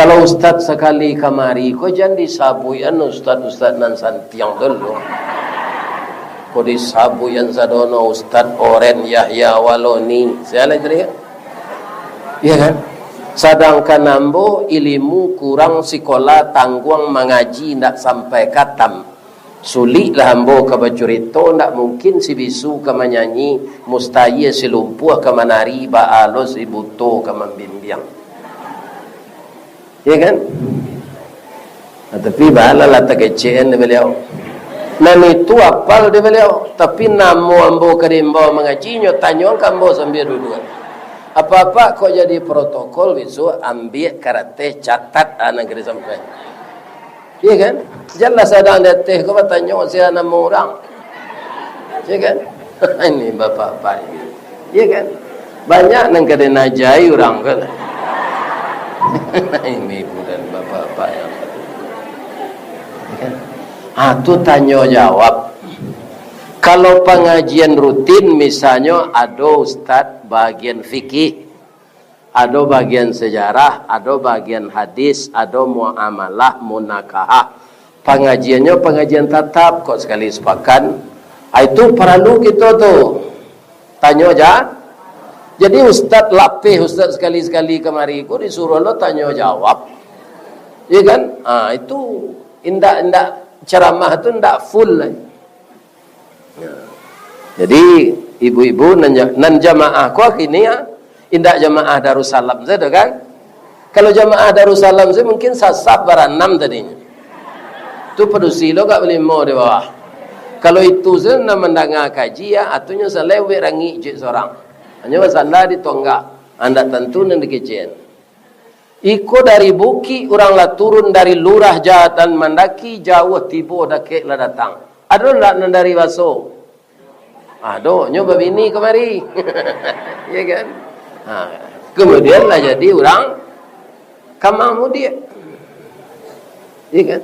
Kalau ustaz sekali kamari, kau jangan disabuyan ustaz-ustaz nan santiang dulu. Kau disabuyan sadono ustaz Oren Yahya Waloni. Saya lagi ya kan? Sedangkan nambo ilmu kurang sekolah tangguang mengaji ndak sampai katam. Sulit lah ambo ke bacurito, ndak mungkin si bisu ke menyanyi, mustahil si lumpuh ke menari, baalos ibuto ke membimbiang. Ya kan? Nah, tapi bahala lah tak kecen dia beliau. Nan itu apal dia beliau. Tapi namo ambo kerimbo mengajinya tanyo kambo sambil duduk. Apa-apa kok jadi protokol bisu ambil karate catat anak kira sampai. Iya kan? Jelas ada anda teh kau bertanya saya nama orang. Iya kan? Ini bapak-bapak ini. Iya kan? Banyak nang kena najai orang kan. Ini ibu dan bapak-bapak yang kan? Tu tanya jawab. Kalau pengajian rutin misalnya ada ustaz bagian fikih, ada bagian sejarah, ada bagian hadis, ada muamalah, munakahah. Pengajiannya pengajian tatap kok sekali sepakan. Itu perlu kita tuh tanya aja. Jadi ustaz lapih ustaz sekali-sekali kemari ku disuruh lo tanya jawab. Ya kan? Itu indak ceramah itu indak full lah. Jadi ibu-ibu nan jamaah kau kini ya indak jamaah Darussalam saja kan? Kalau jamaah Darussalam saya mungkin sasab baranam tadinya. Itu pedusi lo gak boleh mau di bawah. Kalau itu saya nak mendengar kaji ya, atunya selewe rangi je seorang. Hanya masalah di tonggak. Anda tentu nan dikecen. Iko dari buki orang lah turun dari lurah jahatan mandaki jauh tibo dakek lah datang. Ada lah nan dari baso. Aduh, nyoba bini kemari. Ya kan? Kemudian lah jadi orang kamamu dia. Ya kan?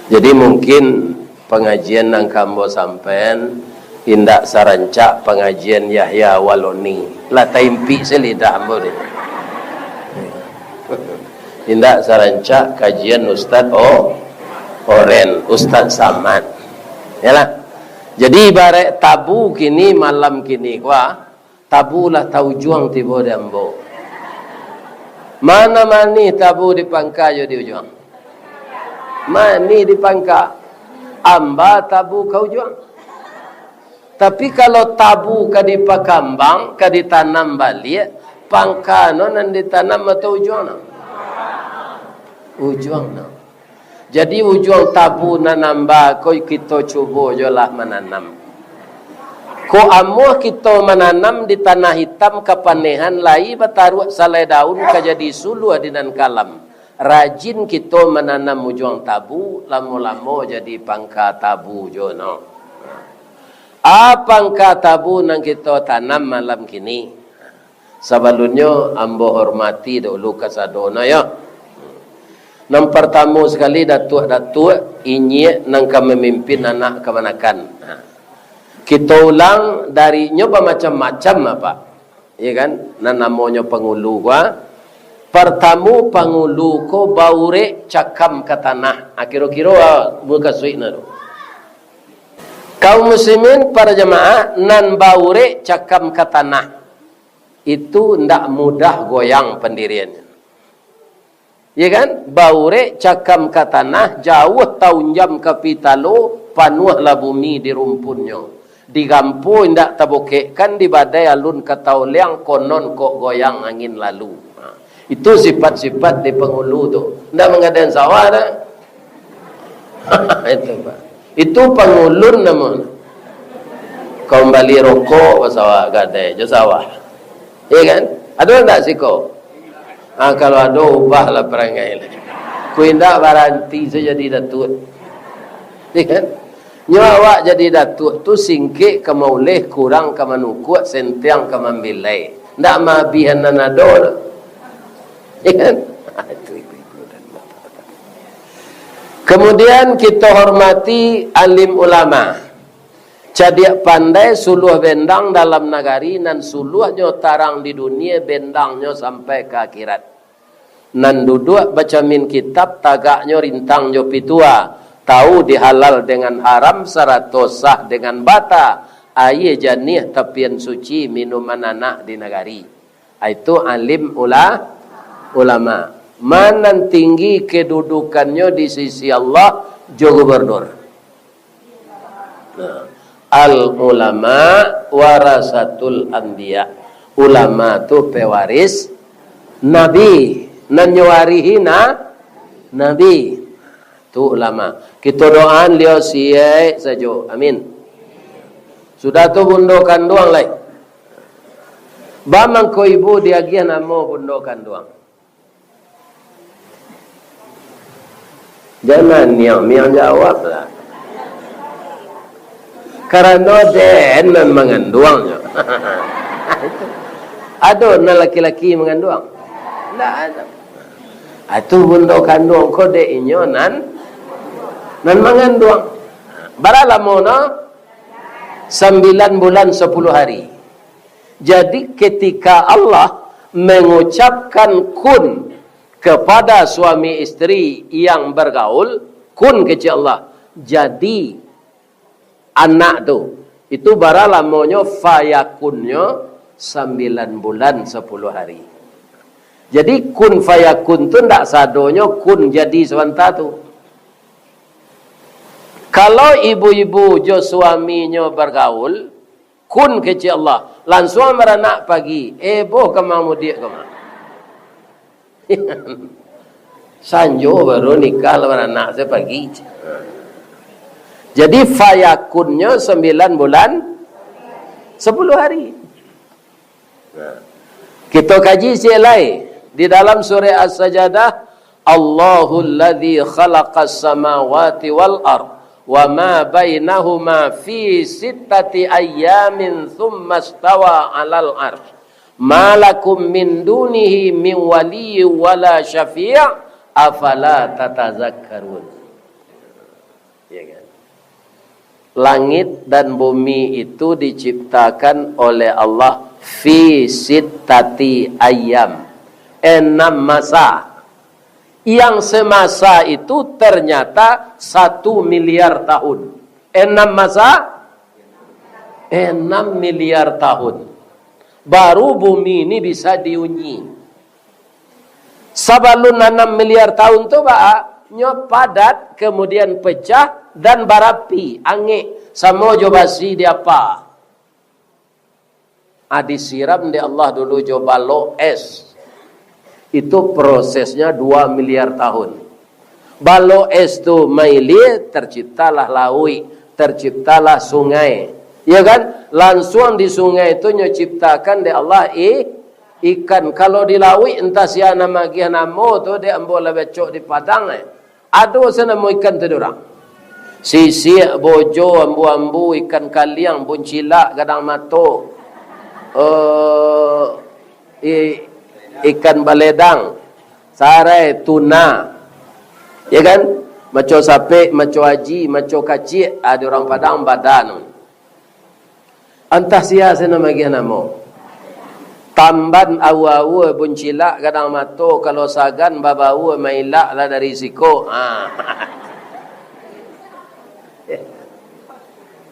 Jadi mungkin pengajian nang kambo sampean indak sarancak pengajian Yahya Waloni. Lah taimpi selidah ambo dia. Indak sarancak kajian Ustaz Oren, Ustaz Samad. Yalah. Jadi ibarat tabu kini malam kini tabu lah tahu juang tibo dambo. Mana mani tabu di pangka jo di juang. Mani di pangka. Amba tabu kau juang. Tapi kalau tabu ka di pakambang, ka ditanam balik, pangka no nan ditanam atau juang no? Ujuang no. Jadi ujuang tabu nanamba ko kita cuba jolah menanam. Ko amuh kita menanam di tanah hitam kepanehan lai bataruak salai daun ka jadi sulu adinan kalam. Rajin kita menanam ujuang tabu, lamo-lamo jadi pangka tabu jono. Apangka tabu nang kita tanam malam kini. Sebelumnya ambo hormati dulu kasadona ya. Yang pertama sekali datuk-datuk inye nang kami memimpin anak kemanakan. Kita ulang dari nyoba macam-macam apa? Ya kan? Nan namanya pengulu gua. Pertama pengulu ko baure cakam ke tanah. Kira-kira buka suikna tu. Kaum muslimin para jemaah nan baure cakam ke tanah. Itu ndak mudah goyang pendiriannya. Ya kan? Baure cakam ke tanah, jauh taunjam ke pitalo, panuhlah bumi di rumpunnya. Di gampu indak tabokekkan, di badai alun ke tauliang, konon kok goyang angin lalu. Itu sifat-sifat di penghulu tu. Ndak mengadain sawah dah. Itu Pak. Itu penghulun namun. Kau bali rokok sawah gadai, je sawah. Ya kan? Ada ndak siko? Kalau ada ubah lah perangai lah. Ku indak baranti saja jadi datuk. Ya kan? Nyawa jadi datuk tu singkik ke maulih kurang ke manukuk sentiang ke mambilai. Ndak mabihan nanadol. Ya kan? Itu ibu-ibu dan bapak-bapak. Kemudian kita hormati alim ulama. Cadiak pandai suluh bendang dalam nagari dan suluhnya tarang di dunia bendangnya sampai ke akhirat. nan duduk baca min kitab tagaknya rintang jo pitua, tahu dihalal dengan haram sarato sah dengan bata, aye janih tapian suci minuman anak di negari. Itu alim ulama. Mana tinggi kedudukannya di sisi Allah jo gubernur. Nah, al ulama warasatul anbiya. Ulama tu pewaris nabi, nanyuarihi nabi. Tu ulama. Kita doaan liau siai saja. Amin. Sudah tu bundokan doang lai. Bamang ko ibu diagian amo bundokan doang. Jangan miang jawab lah. Karena den menganduangnya. Ada na laki-laki menganduang? Tidak ada. Itu bundokan doang kode inyo nan menganduang. Berapa lama? 9 bulan 10 hari. Jadi ketika Allah mengucapkan kun kepada suami istri yang bergaul, kun kecil Allah, jadi anak tu, itu bara lamonyo fayakunnya 9 bulan 10 hari. Jadi kun fayakun tu ndak sadonyo kun jadi sebentar tu. Kalau ibu-ibu jo suaminya bergaul, kun kecil Allah, langsung beranak pagi, boh kemau dia kemau. Sanjo baru nikah lawan anak saya pagi. Jadi fayakunnya 9 bulan 10 hari. Nah, kita kaji silai di dalam surah As-Sajdah, Allahul ladzi khalaqas samawati wal ard wa ma bainahuma fi 6 ayyamin thumma istawa 'alal 'arsy. Malakum min dunihi min waliyyin wala syafi' afala tatazakkarun. Ya kan? Langit dan bumi itu diciptakan oleh Allah fi 6 ayyam, 6 masa. Yang semasa itu ternyata 1 miliar tahun. 6 masa 6 miliar tahun. Baru bumi ini bisa diunyi. Sebelum 6 miliar tahun tu padat, kemudian pecah dan barapi, angin, sama jobasi dia apa? Disiram di Allah dulu jobalo es. Itu prosesnya 2 miliar tahun. Balo es tu maili, terciptalah laut, terciptalah sungai. Ya kan? Langsung di sungai itu nyiptakan di Allah ikan. Kalau di laut entah siapa nama dia namo tu dia ambil becok di padang. Ada sana mau ikan tu orang. Sisik, bojo, ambu-ambu, ikan kaliang, buncilak, gadang mato, ikan baledang, sarai, tuna. Ya kan? Maco sape, maco haji, maco kacik, ada orang padang badan. Entah siapa nama dia namo. Tamban awa-awa buncilak gadang mato, kalau sagan babawa mailak lah dari siko.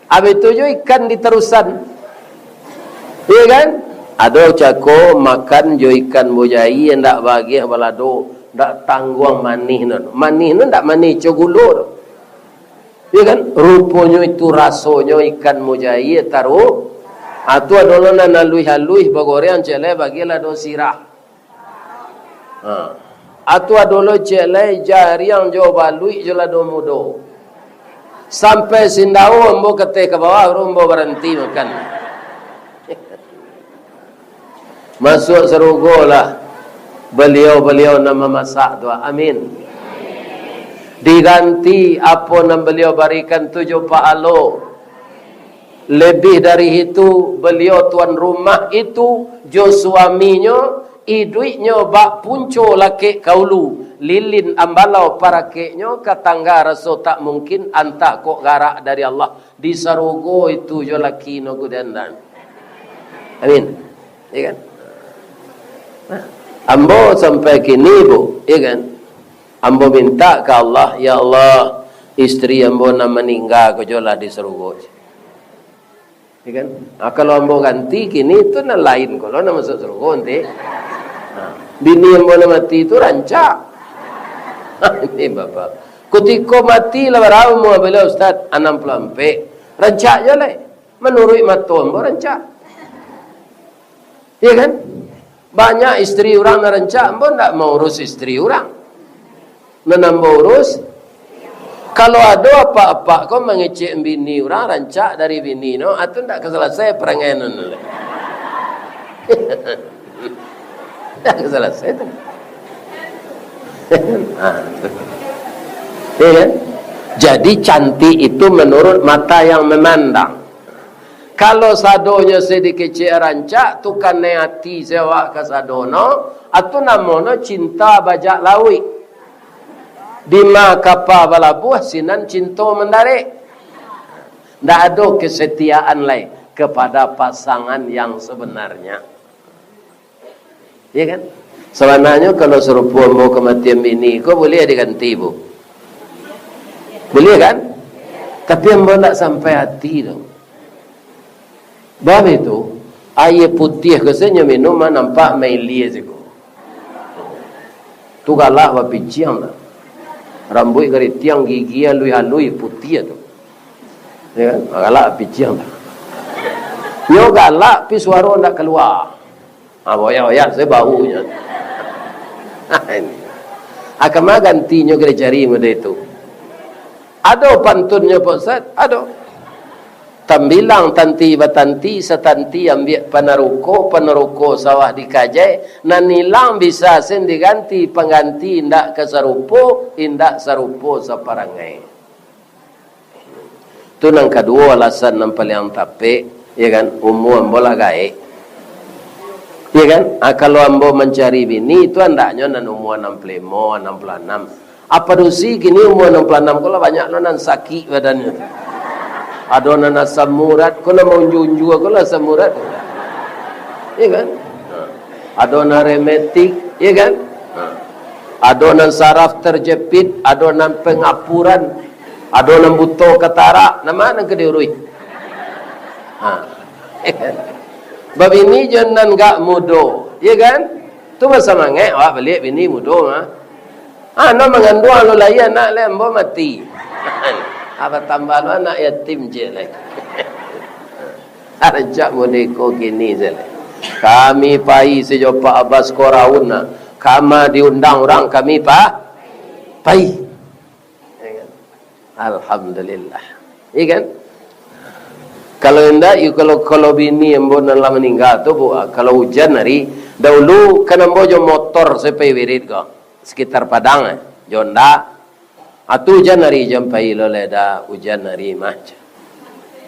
Habis itu juga ikan diterusan. Iya kan? Ada cako makan jo ikan bojai yang tak bagi balado, tak tangguang manih non. Manih non tak manih cogulur. Iya kan? Rupanya itu rasonya ikan bojai taruh. Atu adalah nalui-halui bagorean cele bagilah do sirah. Atu adalah cele jari yang jo balui jo la do mudo. Sampai sindau ambo kete ke bawah rumbo berhenti makan. Masuk serugo lah. Beliau nama masak doa. Amin. Diganti apa nam beliau berikan 7 pahala. Lebih dari itu, beliau tuan rumah itu, jo suaminya, iduiknya bak punco laki kaulu, lilin ambalau para keknya, katangga raso tak mungkin, antah kok garak dari Allah. Di sarogo itu jo laki no gudandan. Amin. Ya kan? Ambo sampai kini bu, ya kan? Ambo minta ke Allah, ya Allah, istri ambo nak meninggal kejolah di Serugoj. Ya kan? Nah, kalau ambo ganti kini itu nak lain kalau nak masuk Serugoj nanti. Nah, bini ambo nak mati itu rancak. Ini bapak. Ketika mati lah berapa mu bila Ustaz 64. Rancak je lah. Menurut mata ambo rancak. Ya kan? Banyak istri orang nak rancak, ambo tak mau urus istri orang. Menambah urus. Kalau ada apa-apa kau mengecek bini orang, rancak dari bini no, atau tak keselesai perangai non. Tak keselesai tu. Ya kan? Jadi cantik itu menurut mata yang memandang. Kalau sadonya sedikit rancak, tu kan hati sewa ke sadono, atau namono cinta bajak lawi. Bima kapa balabuh sinan cinta mendarik. Tak ada kesetiaan lain kepada pasangan yang sebenarnya. Ya kan? Sebenarnya kalau serupa mau kematian bini, kau boleh diganti bu. Boleh kan? Tapi ambo tak sampai hati tu. Bab itu air putih kesenya minum nampak meli aja ko. Tu galak wa piciang dah. Rambut dari tiang gigi alui putih tu. Ya kan? Galak piciang dah. Yo galak pi suara nak keluar. Boya-boya saya baunya. Ini. Akama gantinya kena cari muda itu. Ada pantunnya Pak Ustaz? Ada. Tambilang tanti batanti setanti ambil peneruko sawah dikajai nanilang bisa sen diganti pengganti indak kesarupo indak sarupo saparangai. Itu nang kedua alasan nang paling tapi ya kan umum bola gae. Ya kan? Kalau ambo mencari bini itu andaknya nan umur 65 66. Apa dosi gini umur 66 kalau banyak nan sakit badannya. Ada nana samurat, kalau mau junjua kalau samurat, ya kan? Ada nana remetik, ya kan? Ada nana saraf terjepit, ada nana pengapuran, ada nana buto ketara, nama nana kediurui. Ya kan? Bab ini jangan gak mudo, ya kan? Tu masa mangai, awak balik bini mudo mah. Nama mengandung lo layan nak lembo mati. Apa tambah lu anak yatim je lagi. Arjak modeko gini je lagi. Kami pai sejauh Pak Abbas Korauna. Kama diundang orang kami pai. Ya kan? Alhamdulillah. Ya kan? Kalau enggak, kalau bini yang nak meninggal tu, kalau hujan hari, dahulu kan ambo motor sampai wirid ko. Sekitar Padang, jonda. Atu hujan hari jampai loleda hujan hari mac.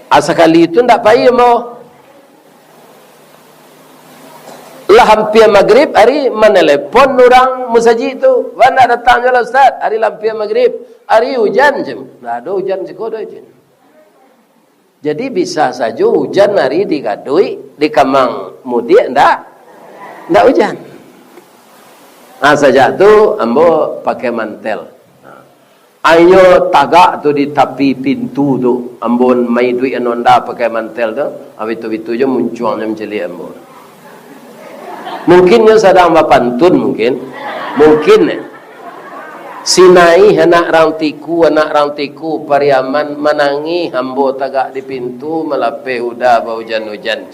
Asakali itu ndak pai mo. Lah hampir maghrib hari menelepon orang musaji itu. Wana datang je Ustaz. Hari hampir maghrib. Hari hujan je. Ndak ada hujan sekolah je. Jadi bisa saja hujan hari di Gadui, di Kamang Mudik ndak hujan. Saja tu ambo pakai mantel. Ayo tagak tu di tepi pintu tu. Ambon mai duit anonda pakai mantel tu. Abitu-bitu je muncul macam celi ambon. Mungkinnya sedang berpantun mungkin. Mungkin sinai anak rantiku pariaman menangi ambo tagak di pintu melape udah bau hujan-hujan.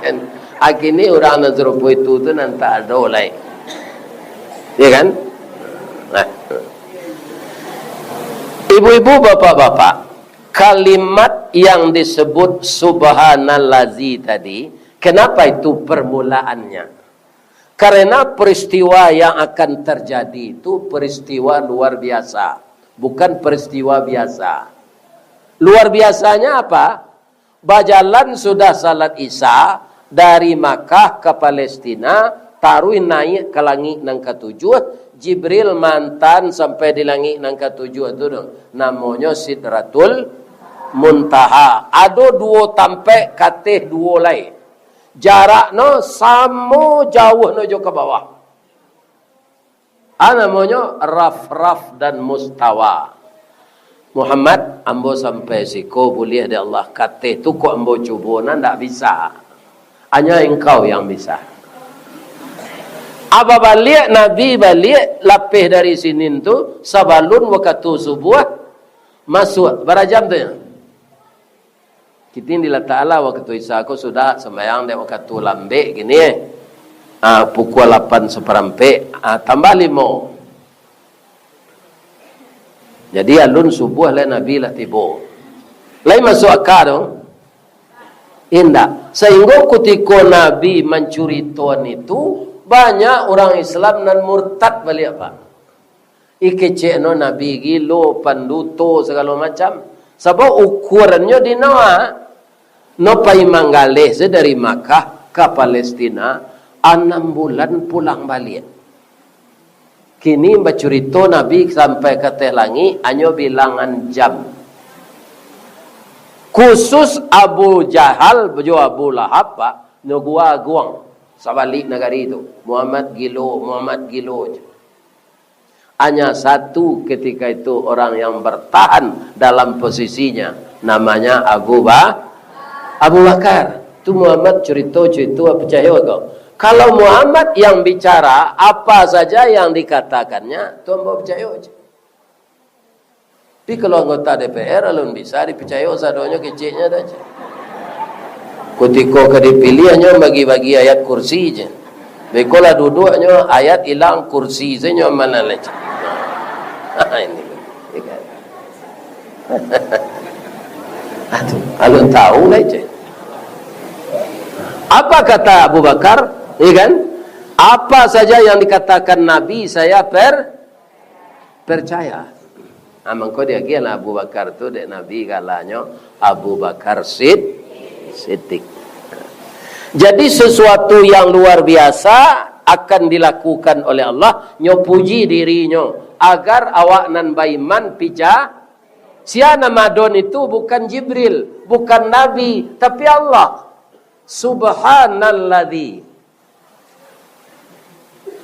Kan agini orang nak serupa itu tu nanti ada oleh. Ya kan? Nah. Ibu-ibu, bapak-bapak, kalimat yang disebut subhanallazi tadi, kenapa itu permulaannya? Karena peristiwa yang akan terjadi itu peristiwa luar biasa, bukan peristiwa biasa. Luar biasanya apa? Bajalan sudah salat Isya dari Makkah ke Palestina, taruh naik ke langit nang ketujuh. Jibril mantan sampai di langit nang ketujuh itu dong. Namanya Sidratul Muntaha. Ada dua tampek katih dua lain. jarak no sama jauh no ke bawah. Namanya raf dan mustawa. Muhammad, ambo sampai siko boleh dia Allah kata tu kok ambo cuba ndak bisa. Hanya engkau yang bisa. Apa balik Nabi balik lapih dari sini tu sabalun waktu subuh masuk berapa jam tu ya? Kita ni Allah Ta'ala waktu Isa aku sudah sembahyang dia waktu lambek gini pukul 8:15 tambah 5. Jadi alun subuh lah Nabi lah tiba. Lain masuk akal tu. Indah. Sehingga ketika Nabi mencuri tuan itu banyak orang Islam dan murtad balik apa? Ikecek no Nabi gilo, panduto segala macam. Sebab ukurannya di Noah. No pai manggaleh dari Makkah ke Palestina 6 bulan pulang balik. Kini bercerita Nabi sampai ke Telangi hanya bilangan jam. Khusus Abu Jahal bejo Abu Lahab pak no gua guang. Sabalik negari itu. Muhammad gilo je. Hanya satu ketika itu orang yang bertahan dalam posisinya. Namanya Abu Bakar. Itu Muhammad cerita percaya kau. Kalau Muhammad yang bicara, apa saja yang dikatakannya, tu hamba percaya je. Tapi kalau anggota DPR, alun bisa dipercaya sadonya kecilnya saja. Ketika dipilih hanya bagi-bagi ayat kursi je. Bekola duduknya ayat hilang kursi saja mana lagi. Ini. Aduh, alun tahu lah je. Apa kata Abu Bakar? Iya kan? Apa saja yang dikatakan Nabi saya percaya. Mangko dia kira Abu Bakar tu dek Nabi kalanya Abu Bakar Siddiq. Jadi sesuatu yang luar biasa akan dilakukan oleh Allah, nyo puji dirinya agar awak nan baiman pija. Siana madon itu bukan Jibril, bukan Nabi, tapi Allah. Subhanalladzi.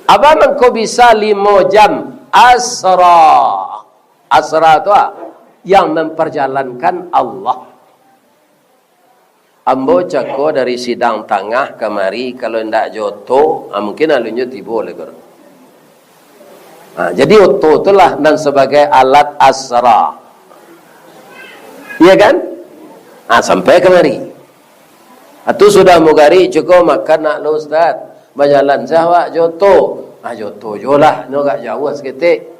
Apa mangko bisa 5 jam asra. Asra itu yang memperjalankan Allah. Ambo cako dari sidang tengah kemari kalau ndak joto, mungkin alunnya tiba oleh guru. Jadi oto itulah dan sebagai alat asra. Iya kan? Sampai kemari. Itu sudah mugari cukup makan nak lo Ustaz. Berjalan sahwak joto. Joto jolah, no gak jauh seketik.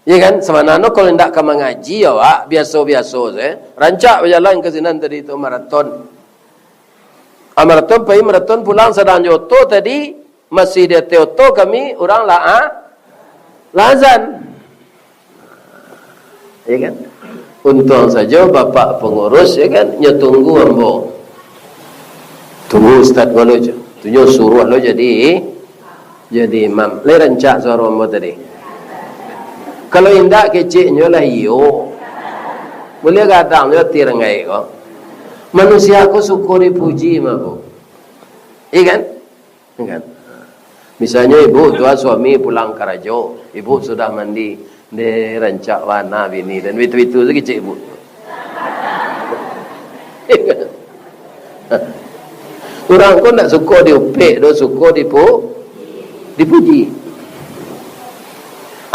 Ya kan, sebenarnya kalau tidak ke mengaji ya Wak, biasa-biasa saya. Rancak berjalan ke sini tadi itu maraton. Maraton pulang sedang joto tadi masih dia teoto kami orang lazan. Ya kan? Untung saja bapak pengurus ya kan, nyetunggu ambo. Tunggu Ustaz kalau je. Tunjuk suruh lo jadi imam. Le rancak suara ambo tadi. Kalau indak keciknya lah iyo. Boleh kadang dia tirangai kok. Manusia aku syukur dipuji mah. Iya kan? Misalnya ibu tua suami pulang karajo, ibu sudah mandi, de rancak warna bini dan itu kecik ibu. Orang kau nak syukur diupek, do syukur dipuji.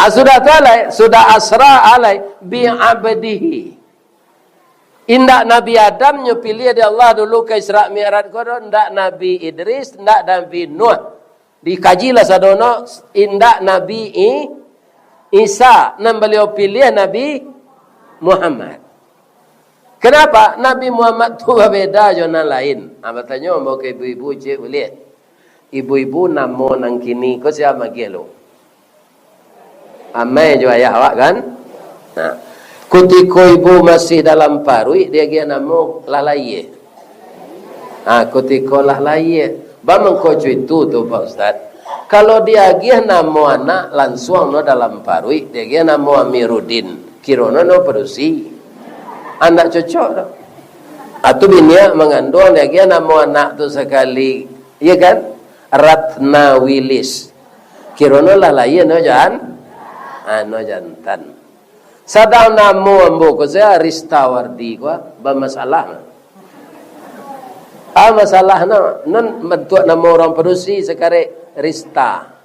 Sudah asra alai bi'abdihi. Indak Nabi Adam nyepilih dia Allah dulu ke Isra Mi'raj kono, ndak Nabi Idris, ndak Nabi Nuh. Dikajilah sadono indak Nabi Isa, nan beliau pilih Nabi Muhammad. Kenapa? Nabi Muhammad tu berbeza dengan lain. Bertanya mau ke ibu-ibu cik boleh. Ibu-ibu namo nang kini ko siapa gelo? Amai jo ayah awak kan? Nah, ketika ibu masih dalam parui dia nama lalaye. Ketika lalaye, bang mengkocu itu tu Pak Ustaz. Kalau dia nama anak langsung no dalam parui, dia nama Amiruddin. Kirona no perusi. Anak cocok tak? Atau binia mengandung lagi nama anak tu sekali, iya kan? Ratna Wilis. Kirono lah lain no jantan. Sadang namo ambo ko saya Rista Wardi ko bermasalah. Masalah non bentuk nama orang produksi sekare Rista.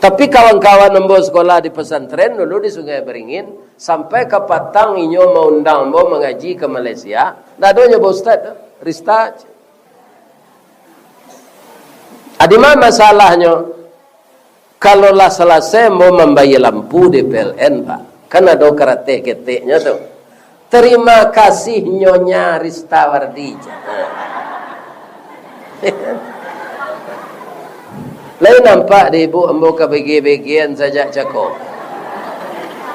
Tapi kawan-kawan ambo sekolah di pesantren dulu di Sungai Beringin sampai ke Patang inyo mau undang ambo mengaji ke Malaysia. Dadonya bo ustaz Rista. Adima masalahnya kalau lah selesai mau membayar lampu di PLN Pak. Kan ada karate-keteknya tuh. Terima kasih Nyonya Rista Wardi. Lain nampak di ibu ambo ke bagian saja cakap.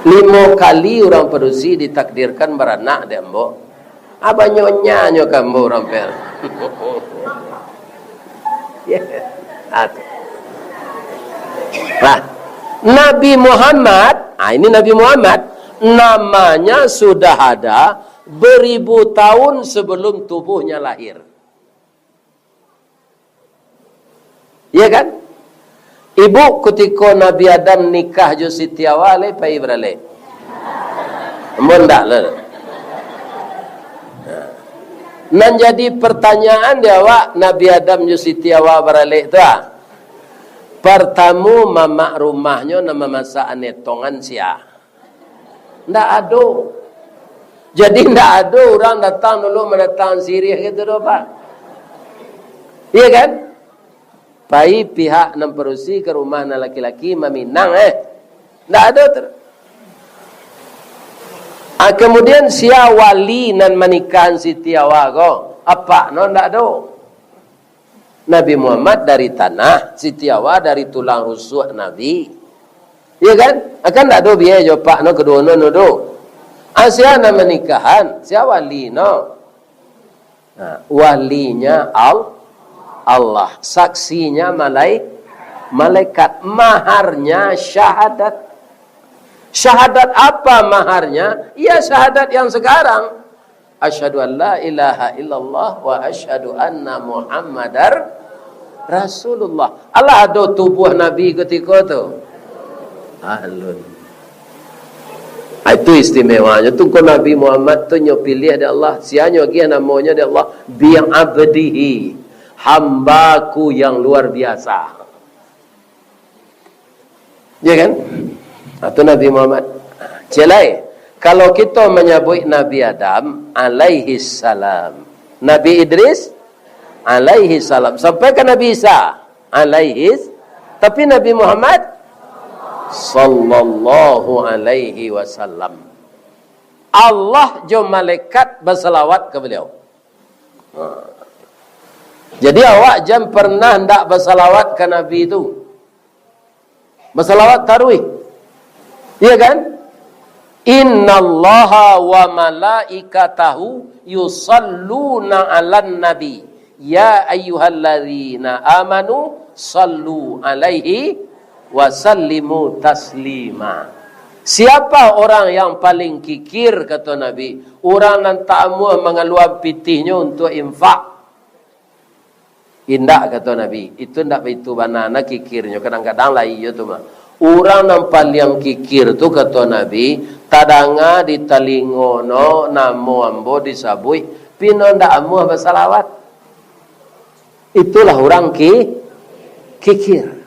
5 kali orang produksi ditakdirkan beranak di ambo. Abah Nyonya kamu orang PLN. Nah, Nabi Muhammad, ini Nabi Muhammad namanya sudah ada beribu tahun sebelum tubuhnya lahir. Iya kan? Ibu ketika Nabi Adam nikah jo Siti Awale pai berale. Mondak lah. Nan jadi pertanyaan dia awak Nabi Adam jo Siti Awale berale tu pertamu mama rumahnya nama masak anetongan sia. Ndak ada. Jadi ndak ada orang datang dulu mendatang sirih gitu doh Pak. Iya kan? Pai pihak nam perusi ke rumah na laki-laki meminang ndak ada kemudian sia wali nan menikahan Siti Awago. Apa no ndak ada. Nabi Muhammad dari tanah, Siti Awa dari tulang rusuk Nabi. Iya kan? Akan tak ada biaya jopak no kedua no do. Asyana menikahan, sia wali no. Nah, walinya Allah, saksinya malaikat, maharnya syahadat. Syahadat apa maharnya? Ya syahadat yang sekarang. Asyhadu an la ilaha illallah wa asyhadu anna Muhammadar Rasulullah. Allah ada tubuh Nabi ketika tu. Alun. Itu istimewanya. Tunggu Nabi Muhammad tu nyo pilih dari Allah. Sianya lagi namanya dari Allah. Bi'abdihi. Hambaku yang luar biasa. Ya kan? Itu Nabi Muhammad. Celai. Kalau kita menyebut Nabi Adam alaihi salam, Nabi Idris alaihi salam, sampai ke Nabi Isa alaihi, tapi Nabi Muhammad sallallahu alaihi wasallam. Allah jo malaikat berselawat ke beliau. Jadi awak jam pernah ndak berselawat ke Nabi itu? Berselawat tarawih. Iya kan? Innallaha wa malaikatahu yusalluna 'alan nabi ya ayyuhalladzina amanu sallu 'alaihi wa sallimu taslima. Siapa orang yang paling kikir kata Nabi? Orang yang tak mau mengeluarkan pitihnya untuk infak. Indah kata Nabi. Itu ndak begitu banana kikirnya. Kadang-kadang lah iya tu mah. Orang yang paling kikir tu kata Nabi, tadanga di talingono namo ambo disabui pino ndak amu bersalawat. Itulah orang kikir.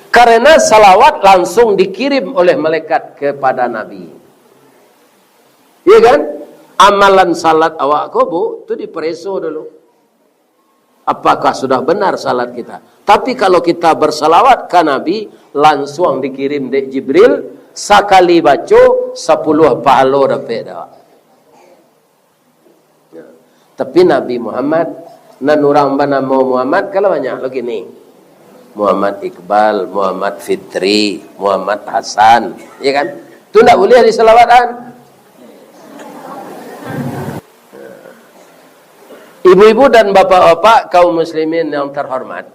Karena salawat langsung dikirim oleh malaikat kepada Nabi. Iya kan? Amalan salat awak ko bu, tu dipereso dulu. Apakah sudah benar salat kita? Tapi kalau kita bersalawat ke Nabi, langsung dikirim dek Jibril, sekali baca 10 pahala dapat dah. Ya. Tapi Nabi Muhammad, nan orang bernama Muhammad kalau banyak lagi ni. Muhammad Iqbal, Muhammad Fitri, Muhammad Hasan, ya kan? Itu tak boleh diselawatan. Ibu-ibu dan bapak-bapak kaum muslimin yang terhormat,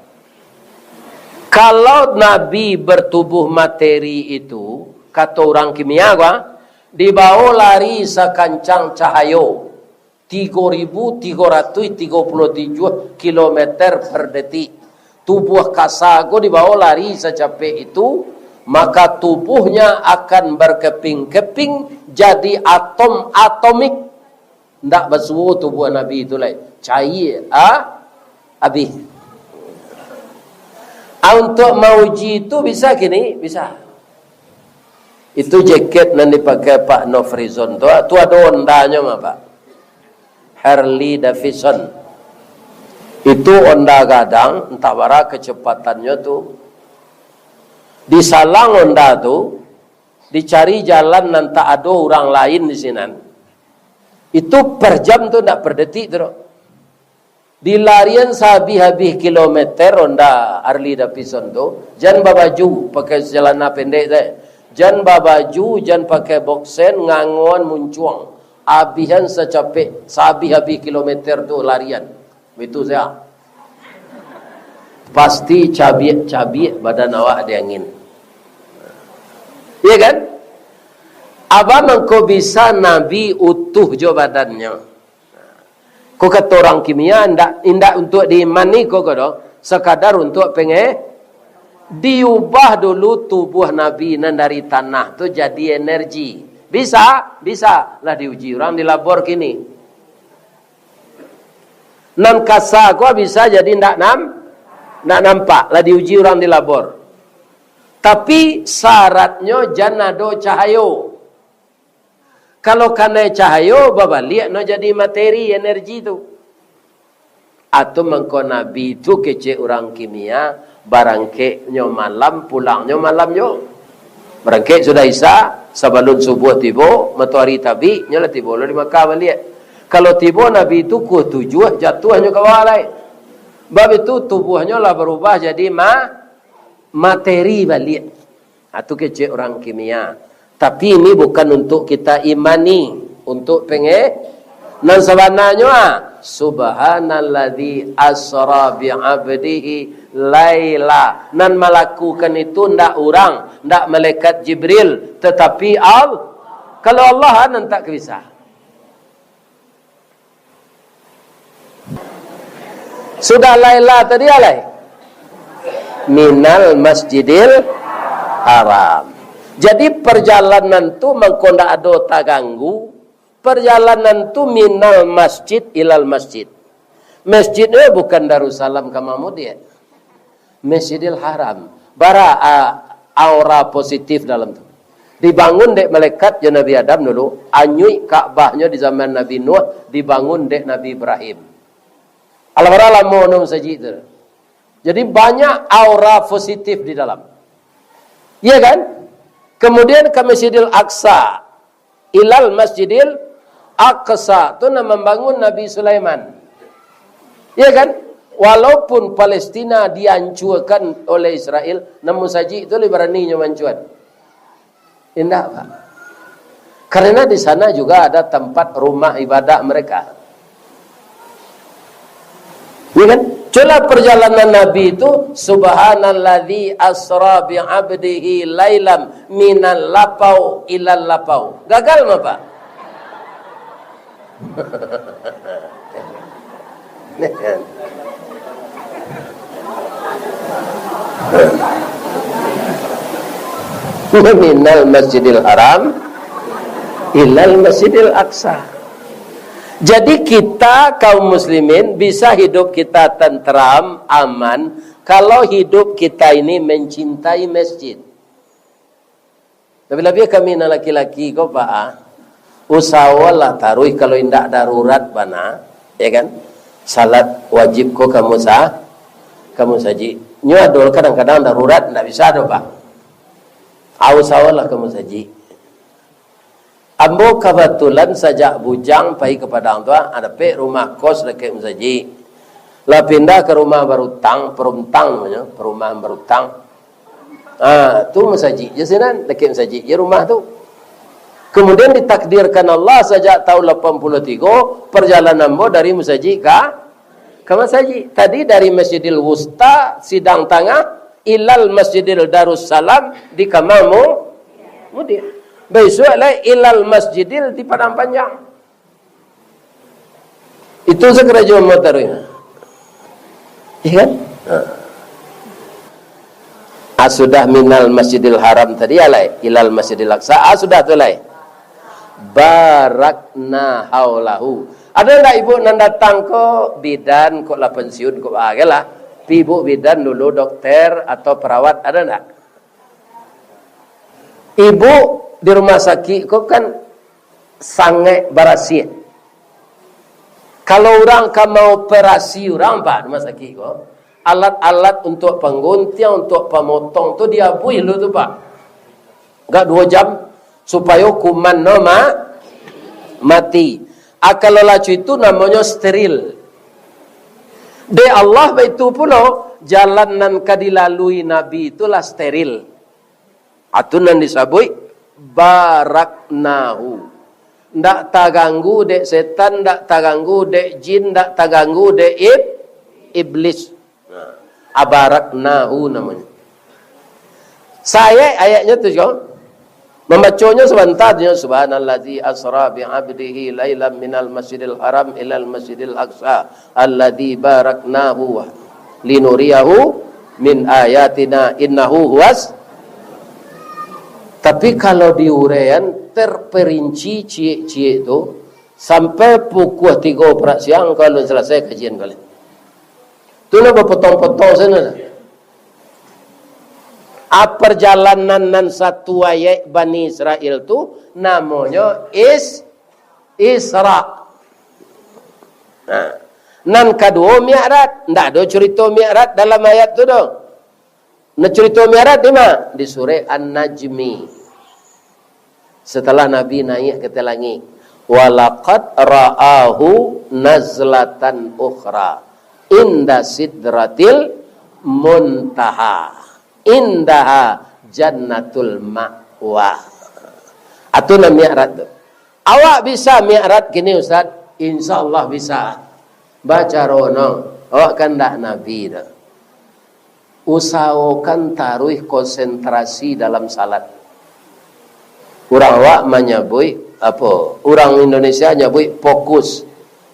kalau Nabi bertubuh materi itu, kata orang kimia gua, dibawa lari sekancang cahayo. 3.337 kilometer per detik. Tubuh kasago dibawa lari secapek itu, maka tubuhnya akan berkeping-keping jadi atomik. Ndak bersuhu tubuh Nabi itu lain. Cair, habis. Untuk mauji itu bisa gini, bisa. Itu jaket yang dipakai Pak Nofrizon tu ada ondanya mah Pak. Harley Davidson. Itu onda gadang, entah bara kecepatannya tu. Disalang onda tu, dicari jalan dan tak ada orang lain di sini. Itu per jam tu tak per detik tu. Di larian habis kilometer onda Harley Davidson tu, jangan babaju pakai celana pendek tu. Jangan babaju, jangan pakai boxen, ngangon muncuang. Abihan secapek, habis kilometer tu larian. Itu saya. Pasti cabik badan awak ada angin. Iya kan? Abang engkau bisa Nabi utuh jo badannya. Kau kata orang kimia, indak untuk diimani kau kata, sekadar untuk pengen diubah dulu tubuh Nabi nan dari tanah tu jadi energi. Bisa lah diuji orang di labor kini. Nan kasa kau bisa jadi ndak nampak lah diuji orang di labor. Tapi syaratnya jangan ada cahayo. Kalau kena cahayo babalik no jadi materi energi tu. Atau mengko Nabi tu kecek orang kimia, barangke nyo malam pulang nyo malam nyo. Barangke sudah isya, sebelum subuh tiba, matahari tabi, nyo lah tiba di Makkah balik. Kalau tiba Nabi itu ku tujuh jatuh nyo ke bawah lain. Bab itu tubuhnya lah berubah jadi materi balik. Itu kecek orang kimia. Tapi ini bukan untuk kita imani, untuk nan sebenarnya subhanalladzi asra bi'abdihi laila. Nan melakukan itu ndak orang, ndak malaikat Jibril, tetapi kalau Allah nan tak bisa. Sudah laila tadi alai minal masjidil haram. Jadi perjalanan tu mengko ndak ada terganggu. Perjalanan tu minal masjid ilal masjid. Masjidnya bukan Darussalam ke Mahmudiyah. Masjidil Haram. Bara aura positif dalam tu. Dibangun dek malaikat ya Nabi Adam dulu. Anyui Ka'bahnya di zaman Nabi Nuh. Dibangun dek Nabi Ibrahim. Al-Bara lamunum sajid. Jadi banyak aura positif di dalam. Iya kan? Kemudian ke Masjidil Aqsa. Ilal Masjidil Aqsa. Itu nama membangun Nabi Sulaiman. Iya kan? Walaupun Palestina dihancurkan oleh Israel, namun saja itu lebih beraninya mancuan. Indah Pak. Karena di sana juga ada tempat rumah ibadah mereka. Iya kan? Celah perjalanan Nabi itu subhanalladzi asra bi'abdihi lailam minal lapau ilal lapau. Gagal mah Pak? Minal masjidil haram ilal masjidil aqsa. Jadi kita kaum muslimin bisa hidup kita tentram, aman kalau hidup kita ini mencintai masjid. Lebih-lebih kami laki-laki kau Pak, usahalah taruh kalau indak darurat bana, ya kan? Salat wajib kau kamu saji. Nyo adol kadang-kadang darurat ndak bisa do Pak. Usahalah kamu saji. Ambo kebetulan sajak bujang pergi ke Padang tua, ada rumah kos dekat Musaji. Lah pindah ke rumah berutang, perumahan berutang. Tu Musaji, ya sinan dekat Musaji, ya rumah tu. Kemudian ditakdirkan Allah sejak tahun 83 perjalanan Ambo dari Musaji ke Musaji. Tadi dari Masjidil Wusta Sidang Tengah ilal Masjidil Darussalam di Kemudian besok lah ilal masjidil di Padang Panjang. Itu segera jom motor. Iya kan? Sudah minal masjidil haram tadi alai ilal masjidil aqsa. Sudah tu alai. Barakna haulahu. Ada enggak ibu nan datang ke bidan kok lah pensiun kok lah. Ibu bidan dulu dokter atau perawat ada enggak? Ibu di rumah sakit kok kan sangat barasih. Kalau orang kan mau operasi orang pak rumah sakit kok, alat-alat untuk penggunting, untuk pemotong tu dia buih lu tu pak. Enggak 2 jam supaya kuman mati. Kalau lacu itu namanya steril. De Allah itu pula jalan nan kadilalui Nabi itulah steril. Atunan disabui baraknahu. Ndak terganggu dek setan, ndak terganggu dek jin, ndak terganggu dek iblis. Abaraknahu namanya. Saya ayatnya tu juga membacanya sebentar je. Subhanallazi asra bi 'abdihi lailan minal masjidil haram ilal masjidil aqsa alladzi baraknahu linuriyahu min ayatina innahu huwas. Tapi kalau diuraian terperinci cie-cie itu sampai pukul 3 siang kalau selesai kajian kalian. Itu nak berpotong-potong sana. Perjalanan nan satu ayat Bani Israel tu namanya Isra. Nan kedua Mi'raj. Ndak ada cerita Mi'raj dalam ayat tu dong. Nak cerita Mi'raj di mana? Di surah An-Najmi. Setelah Nabi naik ke langit. Walaqad ra'ahu nazlatan ukhra inda sidratil muntaha indaha jannatul ma'wa. Itu nama Mi'raj tu. Awak bisa Mi'raj gini Ustaz? InsyaAllah bisa. Baca rono. Awak kan tak Nabi dah. Usahakan taruh konsentrasi dalam salat. Orang awak menyebut apa? Orang Indonesia nyebut fokus.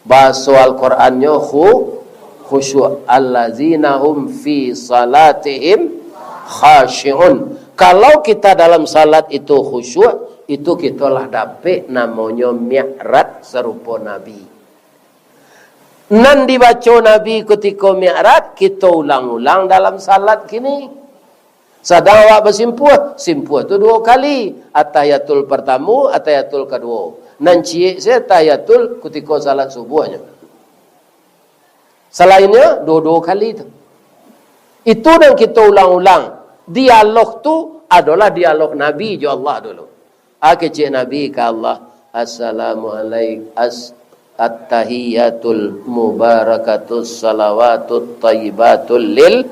Bahasa Al-Qurannya khusyuk. Allazina hum fi salatihim khashi'un. Kalau kita dalam salat itu khusyuk, itu kita lah dapat namanya Mi'raj serupa Nabi. Nan dibaca Nabi ketika Mi'raj, kita ulang-ulang dalam salat kini. Sedang awak bersimpuh, simpuh tu 2 kali. Atahiyatul pertama, atahiyatul kedua. Nan cik saya atahiyatul ketika salat subuhnya. Selainnya 2 kali tu. Itu yang kita ulang-ulang. Dialog tu adalah dialog Nabi je Allah dulu. Cik Nabi ke Allah. Assalamualaikum. At-tahiyatul mubarakatus salawatut tayyibatul lil.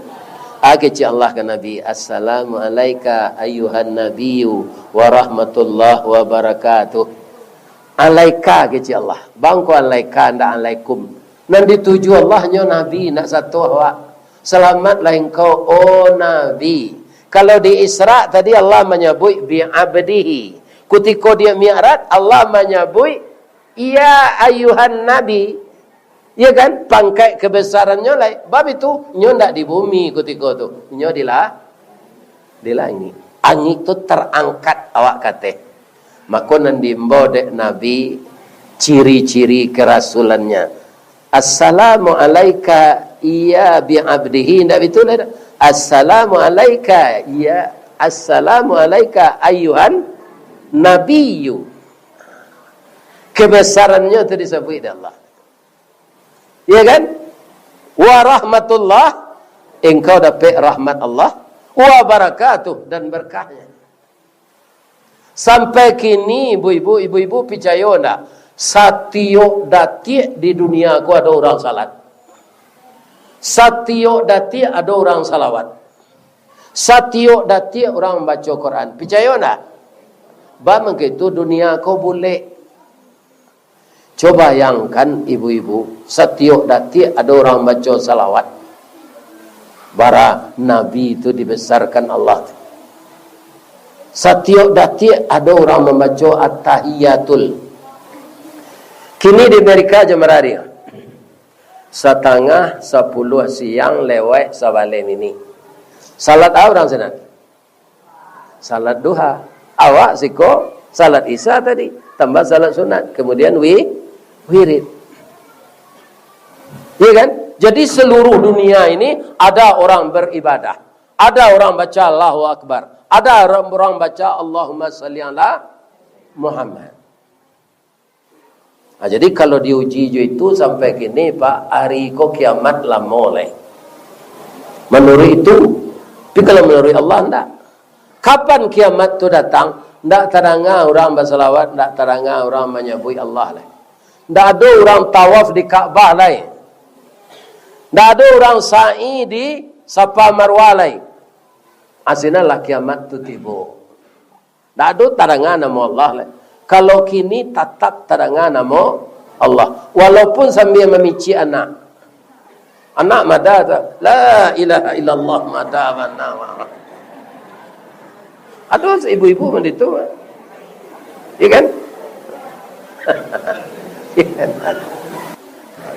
Cik Allah ke Nabi. Assalamualaikum ayuhan nabiyyu wa rahmatullah wa barakatuh. Alaika cik Allah. Bangku alaika ndak alaikum. Nan dituju Allahnya Nabi nak satu awak. Selamatlah engkau oh Nabi. Kalau di Isra tadi Allah menyebut bi abdihi. Ketika dia Mi'raj Allah menyebut ya ayuhan Nabi. Ya kan? Pangkat kebesarannya lain. Bab itu nyo ndak di bumi ketika tu. Nyo di langit. Angit tu terangkat awak kata. Maka nan dimbawa dek Nabi ciri-ciri kerasulannya. Assalamu alayka ya bi abdihi. Ndak betul ada. Assalamu alayka ya assalamu alayka ayuhan nabiyyu. Kebesarannya itu disebut oleh Allah. Ya kan? Wa rahmatullah, engkau dapat rahmat Allah. Wa barakatuh, dan berkahnya. Sampai kini ibu-ibu percaya tak? Setiap detik di dunia aku ada orang salat. Setiap detik ada orang salawat. Setiap detik orang baca Quran. Percaya tak? Bagaimana itu dunia kau boleh. Coba bayangkan ibu-ibu, setiap detik ada orang baca salawat. Bara Nabi itu dibesarkan Allah. Setiap detik ada orang membaca at-tahiyatul. Kini di Amerika jemaah setengah 10 siang lewat sebalik ini. Salat apa orang sana? Salat duha. Awak siko salat isya tadi, tambah salat sunat, kemudian wirid. Iya kan? Jadi seluruh dunia ini ada orang beribadah, ada orang baca Allahu Akbar, ada orang baca Allahumma salli ala Muhammad. Nah, jadi kalau diuji itu sampai gini Pak, hari kok kiamat lah mulai. Menurut itu, tapi kalau menurut Allah enggak. Kapan kiamat itu datang? Enggak terangah orang berselawat, enggak terangah orang menyebut Allah lah. Enggak ada orang tawaf di Ka'bah lah. Enggak ada orang sa'i di Safa Marwah lah. Asinalah kiamat itu tiba. Enggak ada terangah nama Allah lah. Kalau kini tetap terangah nama Allah. Walaupun sambil memici anak. Anak mada tak? La ilaha illallah mada wa nawa. Ada ibu-ibu macam itu. Ya kan?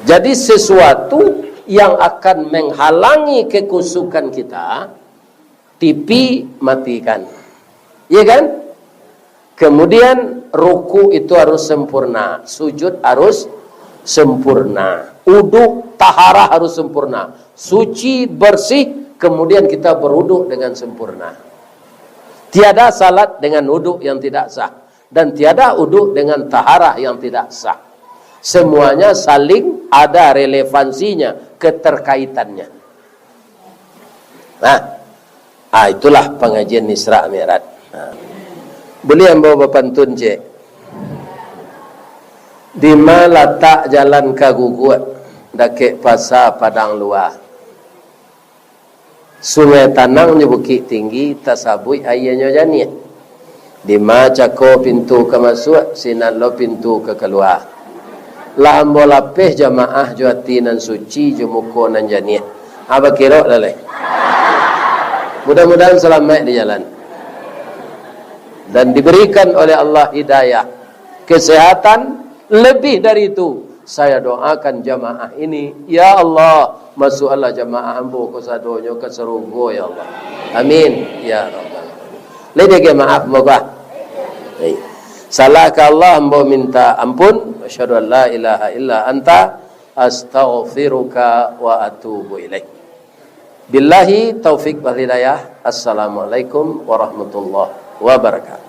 Jadi sesuatu yang akan menghalangi kekusukan kita, TV matikan. Ya kan? Kemudian ruku itu harus sempurna, sujud harus sempurna, uduk taharah harus sempurna, suci bersih, kemudian kita beruduk dengan sempurna. Tiada salat dengan uduk yang tidak sah, dan tiada uduk dengan taharah yang tidak sah. Semuanya saling ada relevansinya, keterkaitannya. Nah, itulah pengajian Isra Mi'raj. Boleh yang bawa pantun cik. Di mana letak jalan kagugut dakik pasar padang luar. Sungai Tanangnya bukit tinggi, tasabui ayahnya jani. Di mana cako pintu ke masuk, sinan lo pintu ke keluar. Lah ambo lapeh jamaah juati nan suci jumuko nan jani. Apa kira lalai? Mudah-mudahan selamat di jalan. Dan diberikan oleh Allah hidayah, kesehatan, lebih dari itu saya doakan jamaah ini, ya Allah, masuklah jamaah hamba ke sadonyo ke surga ya Allah, amin ya rabbal alamin. Lagi maaf moga salah ke Allah, hamba minta ampun, asyhadu an la ilaha illa anta astaghfiruka wa atubu ilaik. Billahi taufik wal hidayah. Assalamualaikum warahmatullahi wabarakatuh.